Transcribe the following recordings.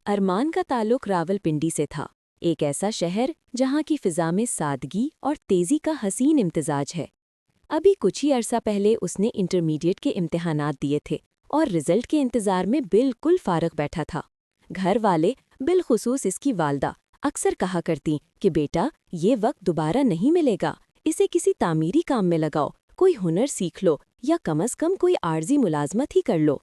ارمان کا تعلق راولپنڈی سے تھا، ایک ایسا شہر جہاں کی فضا میں سادگی اور تیزی کا حسین امتزاج ہے۔ ابھی کچھ ہی عرصہ پہلے اس نے انٹرمیڈیٹ کے امتحانات دیے تھے اور رزلٹ کے انتظار میں بالکل فارغ بیٹھا تھا۔ گھر والے، بالخصوص اس کی والدہ، اکثر کہا کرتی کہ بیٹا یہ وقت دوبارہ نہیں ملے گا، اسے کسی تعمیری کام میں لگاؤ، کوئی ہنر سیکھ لو یا کم از کم کوئی عارضی ملازمت ہی کر لو۔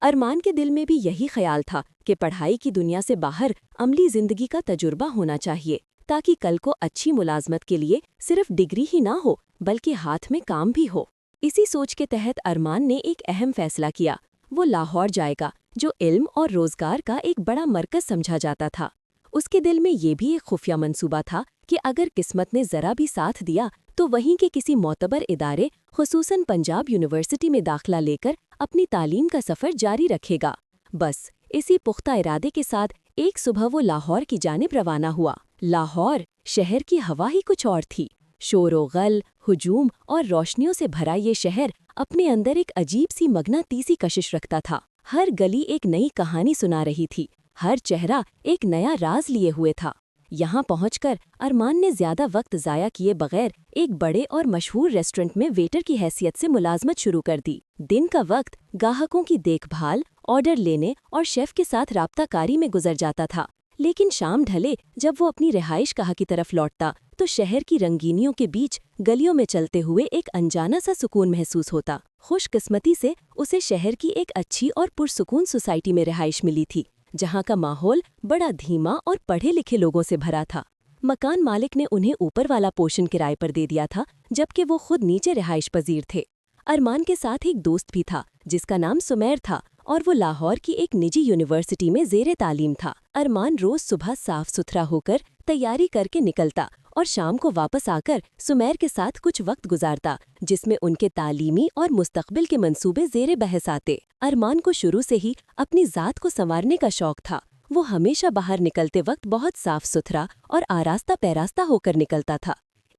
ارمان کے دل میں بھی یہی خیال تھا کہ پڑھائی کی دنیا سے باہر عملی زندگی کا تجربہ ہونا چاہیے، تاکہ کل کو اچھی ملازمت کے لیے صرف ڈگری ہی نہ ہو بلکہ ہاتھ میں کام بھی ہو۔ اسی سوچ کے تحت ارمان نے ایک اہم فیصلہ کیا۔ وہ لاہور جائے گا، جو علم اور روزگار کا ایک بڑا مرکز سمجھا جاتا تھا۔ اس کے دل میں یہ بھی ایک خفیہ منصوبہ تھا کہ اگر قسمت نے ذرا بھی ساتھ دیا تو وہیں کے کسی معتبر ادارے، خصوصاً پنجاب یونیورسٹی میں داخلہ لے کر اپنی تعلیم کا سفر جاری رکھے گا۔ بس اسی پختہ ارادے کے ساتھ ایک صبح وہ لاہور کی جانب روانہ ہوا۔ لاہور، شہر کی ہوا ہی کچھ اور تھی۔ شور و غل، ہجوم اور روشنیوں سے بھرا یہ شہر اپنے اندر ایک عجیب سی مغناطیسی کشش رکھتا تھا۔ ہر گلی ایک نئی کہانی سنا رہی تھی، ہر چہرہ ایک نیا راز لیے ہوئے تھا۔ یہاں پہنچ کر ارمان نے زیادہ وقت ضائع کیے بغیر ایک بڑے اور مشہور ریسٹورنٹ میں ویٹر کی حیثیت سے ملازمت شروع کر دی۔ دن کا وقت گاہکوں کی دیکھ بھال، آرڈر لینے اور شیف کے ساتھ رابطہ کاری میں گزر جاتا تھا، لیکن شام ڈھلے جب وہ اپنی رہائش گاہ کی طرف لوٹتا تو شہر کی رنگینیوں کے بیچ گلیوں میں چلتے ہوئے ایک انجانا سا سکون محسوس ہوتا۔ خوش قسمتی سے اسے شہر کی ایک اچھی اور پرسکون سوسائٹی میں رہائش ملی تھی، جہاں کا ماحول بڑا دھیما اور پڑھے لکھے لوگوں سے بھرا تھا۔ مکان مالک نے انہیں اوپر والا پورشن کرائے پر دے دیا تھا، جبکہ وہ خود نیچے رہائش پذیر تھے۔ ارمان کے ساتھ ایک دوست بھی تھا جس کا نام سمیر تھا اور وہ لاہور کی ایک نجی یونیورسٹی میں زیر تعلیم تھا۔ ارمان روز صبح صاف ستھرا ہو کر تیاری کر کے نکلتا اور شام کو واپس آ کر سمیر کے ساتھ کچھ وقت گزارتا، جس میں ان کے تعلیمی اور مستقبل کے منصوبے زیر بحث آتے۔ ارمان کو شروع سے ہی اپنی ذات کو سنوارنے کا شوق تھا۔ وہ ہمیشہ باہر نکلتے وقت بہت صاف ستھرا اور آراستہ پیراستہ ہو کر نکلتا تھا۔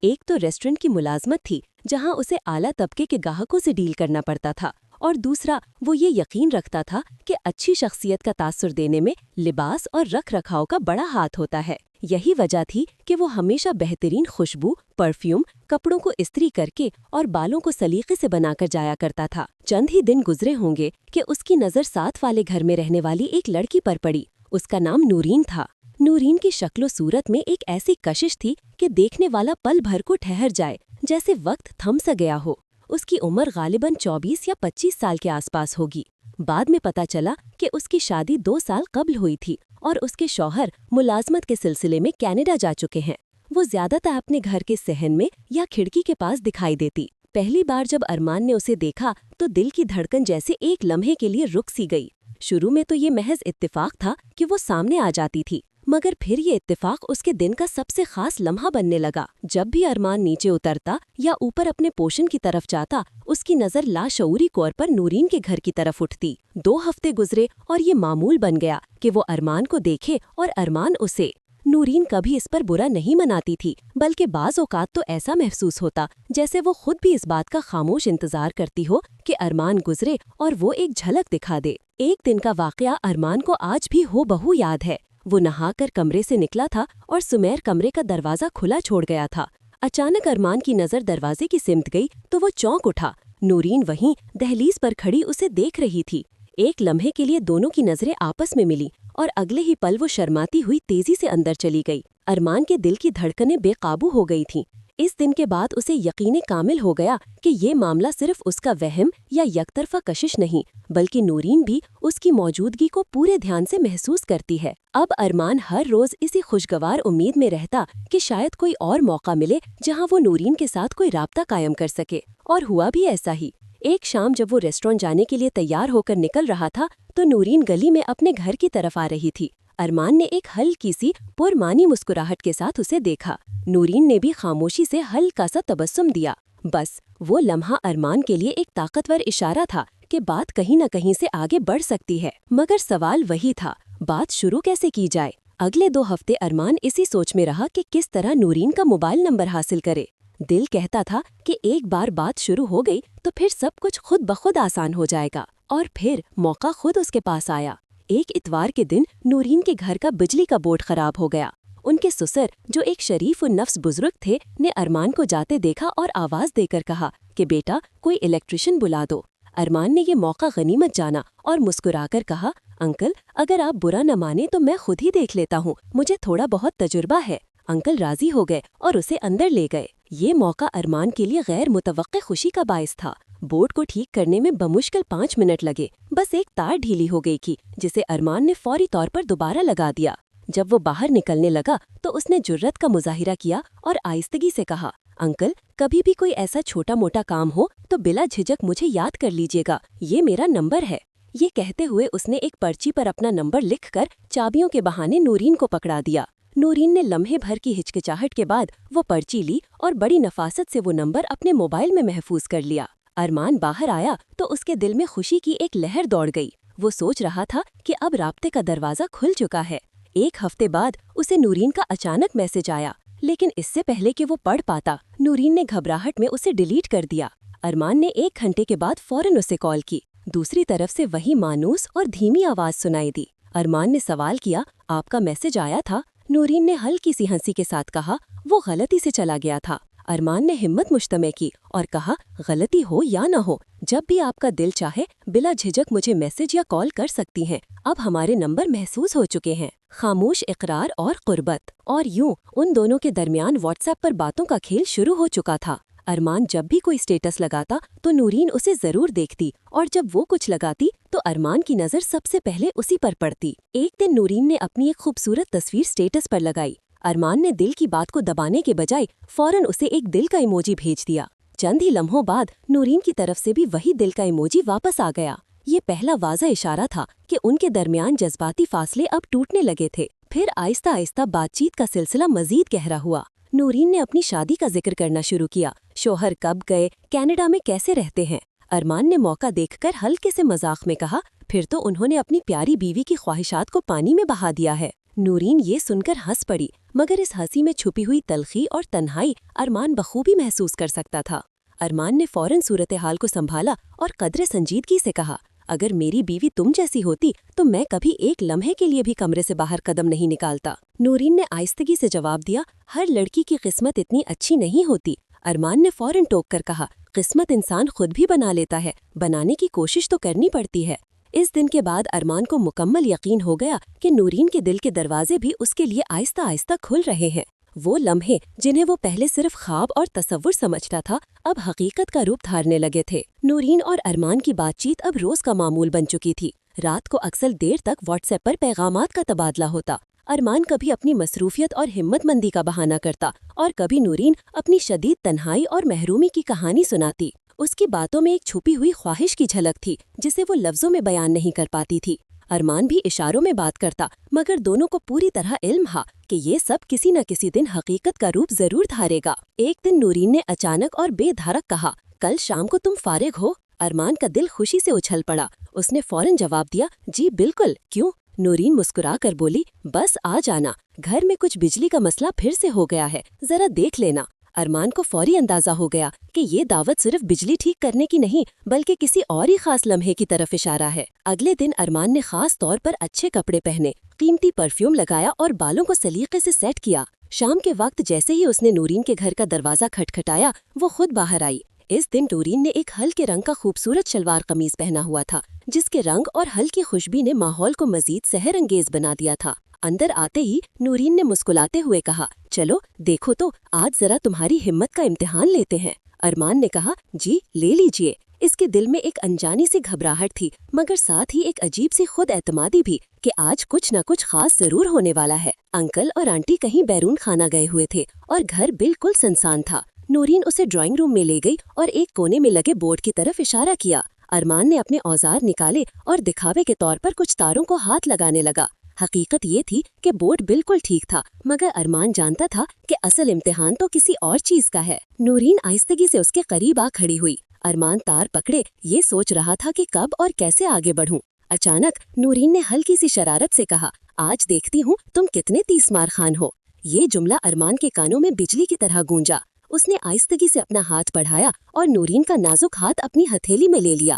ایک تو ریسٹورنٹ کی ملازمت تھی جہاں اسے اعلیٰ طبقے کے گاہکوں سے ڈیل کرنا پڑتا تھا، اور دوسرا وہ یہ یقین رکھتا تھا کہ اچھی شخصیت کا تاثر دینے میں لباس اور رکھ رکھاؤ کا بڑا ہاتھ ہوتا ہے۔ یہی وجہ تھی کہ وہ ہمیشہ بہترین خوشبو، پرفیوم، کپڑوں کو استری کر کے اور بالوں کو سلیقے سے بنا کر جایا کرتا تھا۔ چند ہی دن گزرے ہوں گے کہ اس کی نظر ساتھ والے گھر میں رہنے والی ایک لڑکی پر پڑی۔ اس کا نام نورین تھا۔ نورین کی شکل و صورت میں ایک ایسی کشش تھی کہ دیکھنے والا پل بھر کو ٹھہر جائے، جیسے وقت تھم سا گیا ہو۔ اس کی عمر غالباً 24 یا 25 سال کے آس پاس ہوگی۔ بعد میں پتہ چلا کہ اس کی شادی 2 سال قبل ہوئی تھی اور اس کے شوہر ملازمت کے سلسلے میں کینیڈا جا چکے ہیں۔ وہ زیادہ تر اپنے گھر کے صحن میں یا کھڑکی کے پاس دکھائی دیتی۔ پہلی بار جب ارمان نے اسے دیکھا تو دل کی دھڑکن جیسے ایک لمحے کے لیے رک سی گئی۔ شروع میں تو یہ محض اتفاق تھا کہ وہ سامنے آ جاتی تھی، مگر پھر یہ اتفاق اس کے دن کا سب سے خاص لمحہ بننے لگا۔ جب بھی ارمان نیچے اترتا یا اوپر اپنے پوشن کی طرف جاتا، اس کی نظر لاشعوری طور پر نورین کے گھر کی طرف اٹھتی۔ 2 ہفتے گزرے اور یہ معمول بن گیا کہ وہ ارمان کو دیکھے اور ارمان اسے۔ نورین کبھی اس پر برا نہیں مناتی تھی، بلکہ بعض اوقات تو ایسا محسوس ہوتا جیسے وہ خود بھی اس بات کا خاموش انتظار کرتی ہو کہ ارمان گزرے اور وہ ایک جھلک دکھا دے۔ ایک دن کا واقعہ ارمان کو آج بھی ہو بہو یاد ہے۔ وہ نہا کر کمرے سے نکلا تھا اور سمیر کمرے کا دروازہ کھلا چھوڑ گیا تھا۔ اچانک ارمان کی نظر دروازے کی سمت گئی تو وہ چونک اٹھا۔ نورین وہیں دہلیز پر کھڑی اسے دیکھ رہی تھی۔ ایک لمحے کے لیے دونوں کی نظریں آپس میں ملی اور اگلے ہی پل وہ شرماتی ہوئی تیزی سے اندر چلی گئی۔ ارمان کے دل کی دھڑکنیں بے قابو ہو گئی تھیں۔ اس دن کے بعد اسے یقین کامل ہو گیا کہ یہ معاملہ صرف اس کا وہم یا یک طرفہ کشش نہیں، بلکہ نورین بھی اس کی موجودگی کو پورے دھیان سے محسوس کرتی ہے۔ اب ارمان ہر روز اسی خوشگوار امید میں رہتا کہ شاید کوئی اور موقع ملے جہاں وہ نورین کے ساتھ کوئی رابطہ قائم کر سکے، اور ہوا بھی ایسا ہی۔ ایک شام جب وہ ریسٹورنٹ جانے کے لیے تیار ہو کر نکل رہا تھا تو نورین گلی میں اپنے گھر کی طرف آ رہی تھی۔ ارمان نے ایک ہلکی سی پرمانی مسکراہٹ کے ساتھ اسے دیکھا۔ نورین نے بھی خاموشی سے ہلکا سا تبسم دیا۔ بس وہ لمحہ ارمان کے لیے ایک طاقتور اشارہ تھا کہ بات کہیں نہ کہیں سے آگے بڑھ سکتی ہے، مگر سوال وہی تھا، بات شروع کیسے کی جائے؟ اگلے 2 ہفتے ارمان اسی سوچ میں رہا کہ کس طرح نورین کا موبائل نمبر حاصل کرے۔ دل کہتا تھا کہ ایک بار بات شروع ہو گئی تو پھر سب کچھ خود بخود آسان ہو جائے گا، اور پھر موقع خود اس کے پاس آیا۔ ایک اتوار کے دن نورین کے گھر کا بجلی کا بورڈ خراب ہو گیا۔ ان کے سسر، جو ایک شریف النفس بزرگ تھے، نے ارمان کو جاتے دیکھا اور آواز دے کر کہا کہ بیٹا کوئی الیکٹریشین بلا دو۔ ارمان نے یہ موقع غنیمت جانا اور مسکرا کر کہا، انکل اگر آپ برا نہ مانیں تو میں خود ہی دیکھ لیتا ہوں، مجھے تھوڑا بہت تجربہ ہے۔ انکل راضی ہو گئے اور اسے اندر لے گئے۔ یہ موقع ارمان کے لیے غیر متوقع خوشی کا باعث تھا۔ بورڈ کو ٹھیک کرنے میں بمشکل 5 منٹ لگے، بس ایک تار ڈھیلی ہو گئی تھی جسے ارمان نے فوری طور پر دوبارہ لگا دیا۔ جب وہ باہر نکلنے لگا تو اس نے جرت کا مظاہرہ کیا اور آہستگی سے کہا، انکل کبھی بھی کوئی ایسا چھوٹا موٹا کام ہو تو بلا جھجک مجھے یاد کر لیجیے گا، یہ میرا نمبر ہے۔ یہ کہتے ہوئے اس نے ایک پرچی پر اپنا نمبر لکھ کر چابیوں کے بہانے نورین کو پکڑا دیا۔ نورین نے لمحے بھر کی ہچکچاہٹ کے بعد وہ پرچی لی اور بڑی نفاست سے وہ نمبر اپنے موبائل میں محفوظ کر لیا۔ ارمان باہر آیا تو اس کے دل میں خوشی کی ایک لہر دوڑ گئی۔ وہ سوچ رہا تھا کہ اب رابطے کا دروازہ کھل چکا ہے۔ ایک ہفتے بعد اسے نورین کا اچانک میسج آیا، لیکن اس سے پہلے کہ وہ پڑھ پاتا، نورین نے گھبراہٹ میں اسے ڈیلیٹ کر دیا۔ ارمان نے 1 گھنٹے کے بعد فوراً اسے کال کی۔ دوسری طرف سے وہی مانوس اور دھیمی آواز سنائی دی۔ ارمان نے سوال کیا، آپ کا میسج آیا تھا؟ نورین نے ہلکی سی ہنسی کے ساتھ کہا، وہ غلطی سے چلا گیا تھا۔ ارمان نے ہمت مجتمع کی اور کہا، غلطی ہو یا نہ ہو، جب بھی آپ کا دل چاہے بلا جھجک مجھے میسج یا کال کر سکتی ہیں۔ اب ہمارے نمبر محسوس ہو چکے ہیں۔ خاموش اقرار اور قربت، اور یوں ان دونوں کے درمیان واٹس ایپ پر باتوں کا کھیل شروع ہو چکا تھا۔ ارمان جب بھی کوئی سٹیٹس لگاتا تو نورین اسے ضرور دیکھتی، اور جب وہ کچھ لگاتی تو ارمان کی نظر سب سے پہلے اسی پر پڑتی۔ ایک دن نورین نے اپنی ایک خوبصورت تصویر سٹیٹس پر لگائی۔ ارمان نے دل کی بات کو دبانے کے بجائے فوراً اسے ایک دل کا ایموجی بھیج دیا۔ چند ہی لمحوں بعد نورین کی طرف سے بھی وہی دل کا ایموجی واپس آ گیا۔ یہ پہلا واضح اشارہ تھا کہ ان کے درمیان جذباتی فاصلے اب ٹوٹنے لگے تھے۔ پھر آہستہ آہستہ بات چیت کا سلسلہ مزید گہرا ہوا۔ نورین نے اپنی شادی کا ذکر کرنا شروع کیا، شوہر کب گئے، کینیڈا میں کیسے رہتے ہیں۔ ارمان نے موقع دیکھ کر ہلکے سے مذاق میں کہا، پھر تو انہوں نے اپنی پیاری بیوی کی خواہشات کو پانی میں بہا دیا ہے۔ نورین یہ سن کر ہنس پڑی، مگر اس ہنسی میں چھپی ہوئی تلخی اور تنہائی ارمان بخوبی محسوس کر سکتا تھا۔ ارمان نے فوراً صورتحال کو سنبھالا اور قدر سنجیدگی سے کہا، اگر میری بیوی تم جیسی ہوتی تو میں کبھی ایک لمحے کے لیے بھی کمرے سے باہر قدم نہیں نکالتا۔ نورین نے آہستگی سے جواب دیا، ہر لڑکی کی قسمت اتنی اچھی نہیں ہوتی۔ ارمان نے فوراً ٹوک کر کہا، قسمت انسان خود بھی بنا لیتا ہے، بنانے کی کوشش تو کرنی پڑتی ہے۔ اس دن کے بعد ارمان کو مکمل یقین ہو گیا کہ نورین کے دل کے دروازے بھی اس کے لیے آہستہ آہستہ کھل رہے ہیں۔ وہ لمحے جنہیں وہ پہلے صرف خواب اور تصور سمجھتا تھا، اب حقیقت کا روپ دھارنے لگے تھے۔ نورین اور ارمان کی بات چیت اب روز کا معمول بن چکی تھی۔ رات کو اکثر دیر تک واٹس ایپ پر پیغامات کا تبادلہ ہوتا۔ ارمان کبھی اپنی مصروفیت اور ہمت مندی کا بہانہ کرتا، اور کبھی نورین اپنی شدید تنہائی اور محرومی کی کہانی سناتی۔ اس کی باتوں میں ایک چھپی ہوئی خواہش کی جھلک تھی جسے وہ لفظوں میں بیان نہیں کر پاتی تھی۔ ارمان بھی اشاروں میں بات کرتا، مگر دونوں کو پوری طرح علم تھا کہ یہ سب کسی نہ کسی دن حقیقت کا روپ ضرور دھارے گا۔ ایک دن نورین نے اچانک اور بے دھڑک کہا، کل شام کو تم فارغ ہو؟ ارمان کا دل خوشی سے اچھل پڑا۔ اس نے فوراً جواب دیا، جی بالکل، کیوں؟ نورین مسکرا کر بولی، بس آ جانا، گھر میں کچھ بجلی کا مسئلہ پھر سے ہو گیا ہے، ذرا دیکھ لینا۔ ارمان کو فوری اندازہ ہو گیا کہ یہ دعوت صرف بجلی ٹھیک کرنے کی نہیں بلکہ کسی اور ہی خاص لمحے کی طرف اشارہ ہے۔ اگلے دن ارمان نے خاص طور پر اچھے کپڑے پہنے، قیمتی پرفیوم لگایا اور بالوں کو سلیقے سے سیٹ کیا۔ شام کے وقت جیسے ہی اس نے نورین کے گھر کا دروازہ کھٹکھٹایا، وہ خود باہر آئی۔ اس دن نورین نے ایک ہلکے رنگ کا خوبصورت شلوار قمیض پہنا ہوا تھا، جس کے رنگ اور ہلکی خوشبو نے ماحول کو مزید سحر انگیز بنا دیا تھا۔ اندر آتے ہی نورین نے مسکراتے ہوئے کہا، چلو دیکھو تو آج ذرا تمہاری ہمت کا امتحان لیتے ہیں۔ ارمان نے کہا، جی لے لیجئے۔ اس کے دل میں ایک انجانی سی گھبراہٹ تھی، مگر ساتھ ہی ایک عجیب سی خود اعتمادی بھی کہ آج کچھ نہ کچھ خاص ضرور ہونے والا ہے۔ انکل اور آنٹی کہیں بیرون خانہ گئے ہوئے تھے اور گھر بالکل سنسان تھا۔ نورین اسے ڈرائنگ روم میں لے گئی اور ایک کونے میں لگے بورڈ کی طرف اشارہ کیا۔ ارمان نے اپنے اوزار نکالے اور دکھاوے کے طور پر کچھ تاروں کو ہاتھ لگانے لگا۔ حقیقت یہ تھی کہ بورڈ بالکل ٹھیک تھا، مگر ارمان جانتا تھا کہ اصل امتحان تو کسی اور چیز کا ہے۔ نورین آہستگی سے اس کے قریب آ کھڑی ہوئی۔ ارمان تار پکڑے یہ سوچ رہا تھا کہ کب اور کیسے آگے بڑھوں۔ اچانک نورین نے ہلکی سی شرارت سے کہا، آج دیکھتی ہوں تم کتنے تیس مار خان ہو۔ یہ جملہ ارمان کے کانوں میں بجلی کی طرح گونجا۔ اس نے آہستگی سے اپنا ہاتھ بڑھایا اور نورین کا نازک ہاتھ اپنی ہتھیلی میں لے لیا۔